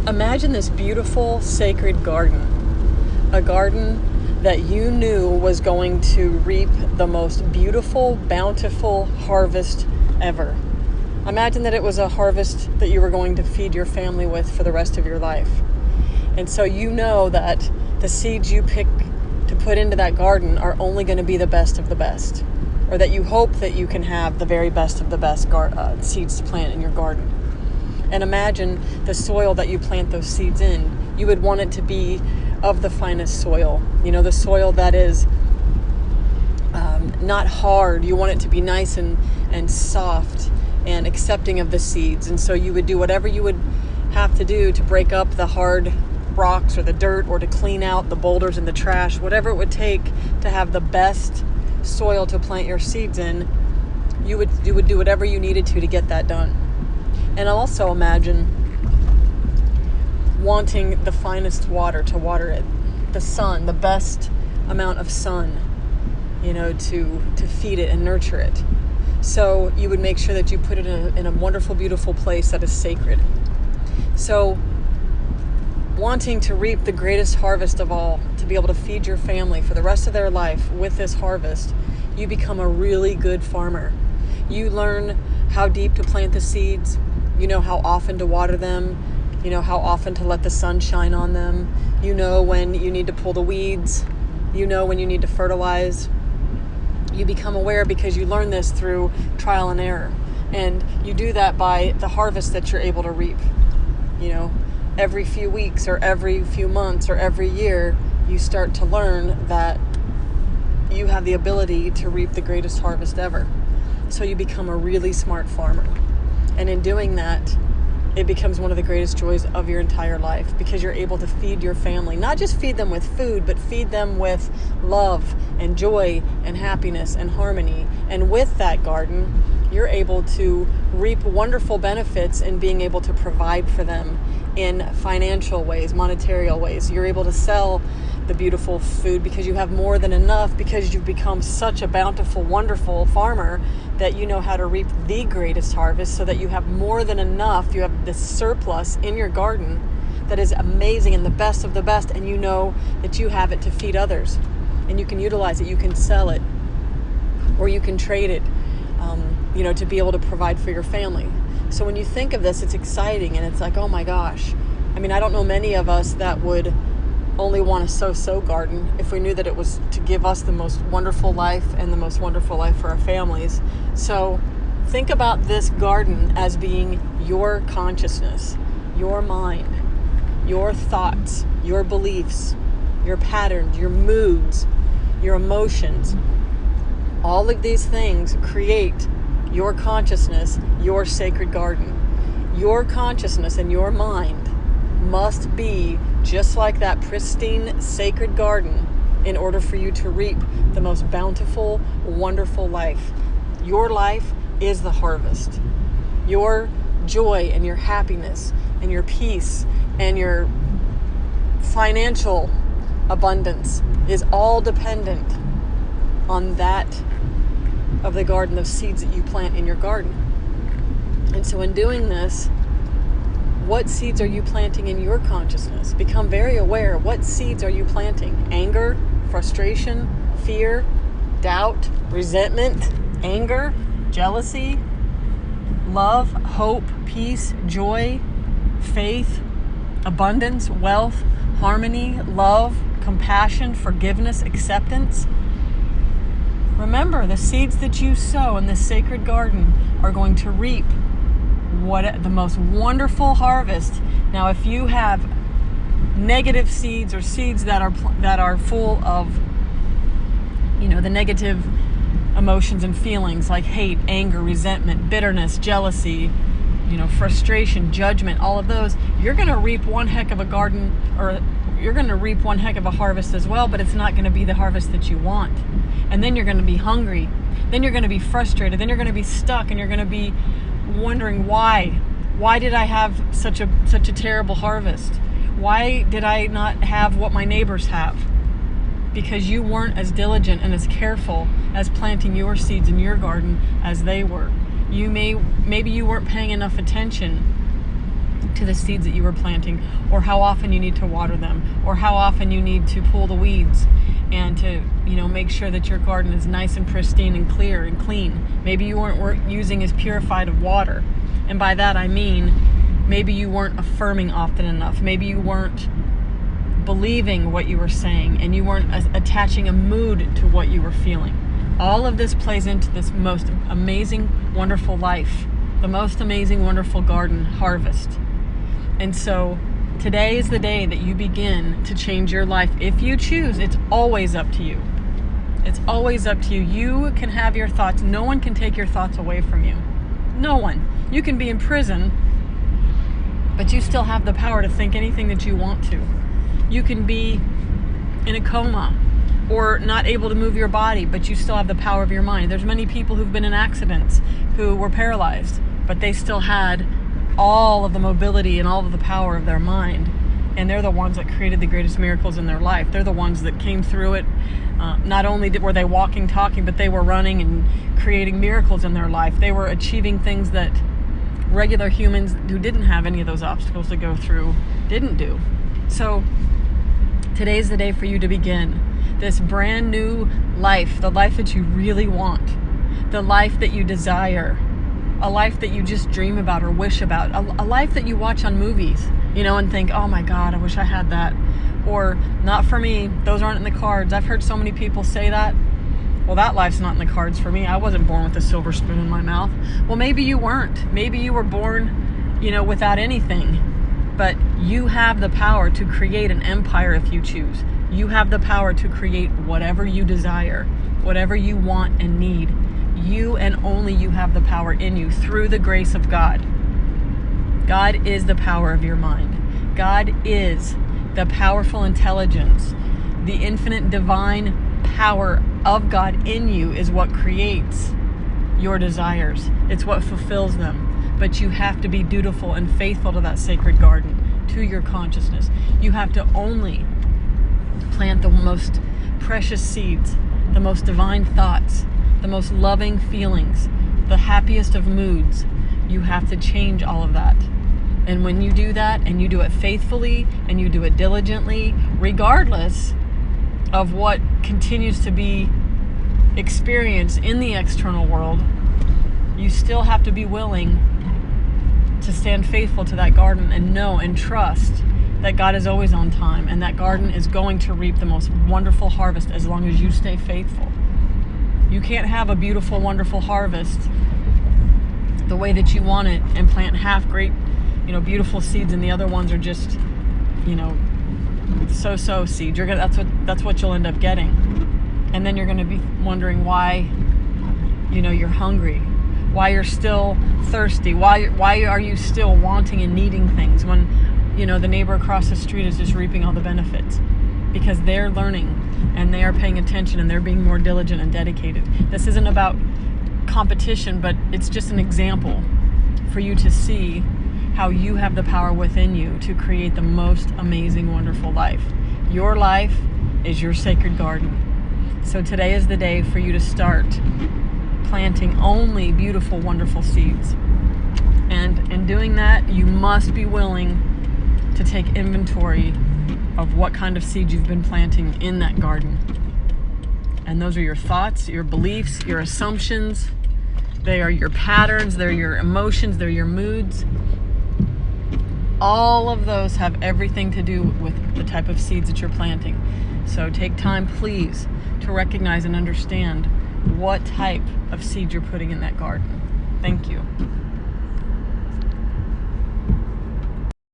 Imagine this beautiful, sacred garden. A garden that you knew was going to reap the most beautiful, bountiful harvest ever. Imagine that it was a harvest that you were going to feed your family with for the rest of your life. And so you know that the seeds you pick to put into that garden are only going to be the best of the best, or that you hope that you can have the very best of the best seeds to plant in your garden. And imagine the soil that you plant those seeds in. You would want it to be of the finest soil. You know, the soil that is not hard. You want it to be nice and soft and accepting of the seeds. And so you would do whatever you would have to do to break up the hard rocks or the dirt, or to clean out the boulders and the trash, whatever it would take to have the best soil to plant your seeds in. You would do whatever you needed to get that done. And also imagine wanting the finest water to water it, the sun, the best amount of sun, to feed it and nurture it. So you would make sure that you put it in a wonderful, beautiful place that is sacred. So wanting to reap the greatest harvest of all, to be able to feed your family for the rest of their life with this harvest, you become a really good farmer. You learn how deep to plant the seeds. You know how often to water them. You know how often to let the sun shine on them. You know when you need to pull the weeds. You know when you need to fertilize. You become aware because you learn this through trial and error. And you do that by the harvest that you're able to reap. Every few weeks or every few months or every year, you start to learn that you have the ability to reap the greatest harvest ever. So you become a really smart farmer. And in doing that, it becomes one of the greatest joys of your entire life, because you're able to feed your family, not just feed them with food, but feed them with love and joy and happiness and harmony. And with that garden, you're able to reap wonderful benefits in being able to provide for them in financial ways, monetary ways. You're able to sell the beautiful food because you have more than enough, because you've become such a bountiful, wonderful farmer that you know how to reap the greatest harvest, so that you have more than enough. You have this surplus in your garden that is amazing and the best of the best, and you know that you have it to feed others, and you can utilize it, you can sell it, or you can trade it, to be able to provide for your family. So when you think of this, it's exciting, and it's like, oh my gosh. I don't know many of us that would only want a so-so garden if we knew that it was to give us the most wonderful life and the most wonderful life for our families. So think about this garden as being your consciousness, your mind, your thoughts, your beliefs, your patterns, your moods, your emotions. All of these things create your consciousness, your sacred garden. Your consciousness and your mind must be just like that pristine, sacred garden in order for you to reap the most bountiful, wonderful life. Your life is the harvest. Your joy and your happiness and your peace and your financial abundance is all dependent on that of the garden of seeds that you plant in your garden. And so in doing this, what seeds are you planting in your consciousness? Become very aware. What seeds are you planting? Anger, frustration, fear, doubt, resentment, anger, jealousy, love, hope, peace, joy, faith, abundance, wealth, harmony, love, compassion, forgiveness, acceptance. Remember, the seeds that you sow in this sacred garden are going to reap the most wonderful harvest. Now, if you have negative seeds, or seeds that are full of, the negative emotions and feelings like hate, anger, resentment, bitterness, jealousy, frustration, judgment, all of those, you're going to reap one heck of a garden, or you're going to reap one heck of a harvest as well, but it's not going to be the harvest that you want. And then you're going to be hungry. Then you're going to be frustrated. Then you're going to be stuck, and you're going to be wondering why did I have such a terrible harvest? Why did I not have what my neighbors have? Because you weren't as diligent and as careful as planting your seeds in your garden as they were. Maybe you weren't paying enough attention to the seeds that you were planting, or how often you need to water them, or how often you need to pull the weeds and to, make sure that your garden is nice and pristine and clear and clean. Maybe you weren't using as purified of water. And by that I mean, maybe you weren't affirming often enough. Maybe you weren't believing what you were saying, and you weren't attaching a mood to what you were feeling. All of this plays into this most amazing, wonderful life, the most amazing, wonderful garden harvest. And so today is the day that you begin to change your life. If you choose, it's always up to you. It's always up to you. You can have your thoughts. No one can take your thoughts away from you. No one. You can be in prison, but you still have the power to think anything that you want to. You can be in a coma or not able to move your body, but you still have the power of your mind. There's many people who've been in accidents who were paralyzed, but they still had all of the mobility and all of the power of their mind. And they're the ones that created the greatest miracles in their life. They're the ones that came through it. Not only were they walking, talking, but they were running and creating miracles in their life. They were achieving things that regular humans who didn't have any of those obstacles to go through didn't do. So today's the day for you to begin this brand new life, the life that you really want, the life that you desire, a life that you just dream about or wish about, a life that you watch on movies, and think, oh my God, I wish I had that. Or, not for me, those aren't in the cards. I've heard so many people say that. Well, that life's not in the cards for me. I wasn't born with a silver spoon in my mouth. Well, maybe you weren't. Maybe you were born, without anything. But you have the power to create an empire if you choose. You have the power to create whatever you desire, whatever you want and need. You and only you have the power in you through the grace of God. God is the power of your mind. God is the powerful intelligence. The infinite divine power of God in you is what creates your desires. It's what fulfills them. But you have to be dutiful and faithful to that sacred garden, to your consciousness. You have to only plant the most precious seeds, the most divine thoughts, the most loving feelings, the happiest of moods. You have to change all of that. And when you do that, and you do it faithfully, and you do it diligently, regardless of what continues to be experienced in the external world, you still have to be willing to stand faithful to that garden and know and trust that God is always on time, and that garden is going to reap the most wonderful harvest as long as you stay faithful. You can't have a beautiful, wonderful harvest the way that you want it and plant half great, beautiful seeds, and the other ones are just, so-so seeds. That's what you'll end up getting. And then you're going to be wondering why, you're hungry, why you're still thirsty, why are you still wanting and needing things when, the neighbor across the street is just reaping all the benefits, because they're learning and they are paying attention and they're being more diligent and dedicated. This isn't about competition, but it's just an example for you to see how you have the power within you to create the most amazing, wonderful life. Your life is your sacred garden. So today is the day for you to start planting only beautiful, wonderful seeds. And in doing that, you must be willing to take inventory of what kind of seeds you've been planting in that garden. And those are your thoughts, your beliefs, your assumptions. They are your patterns, they're your emotions, they're your moods. All of those have everything to do with the type of seeds that you're planting. So take time, please, to recognize and understand what type of seed you're putting in that garden. Thank you.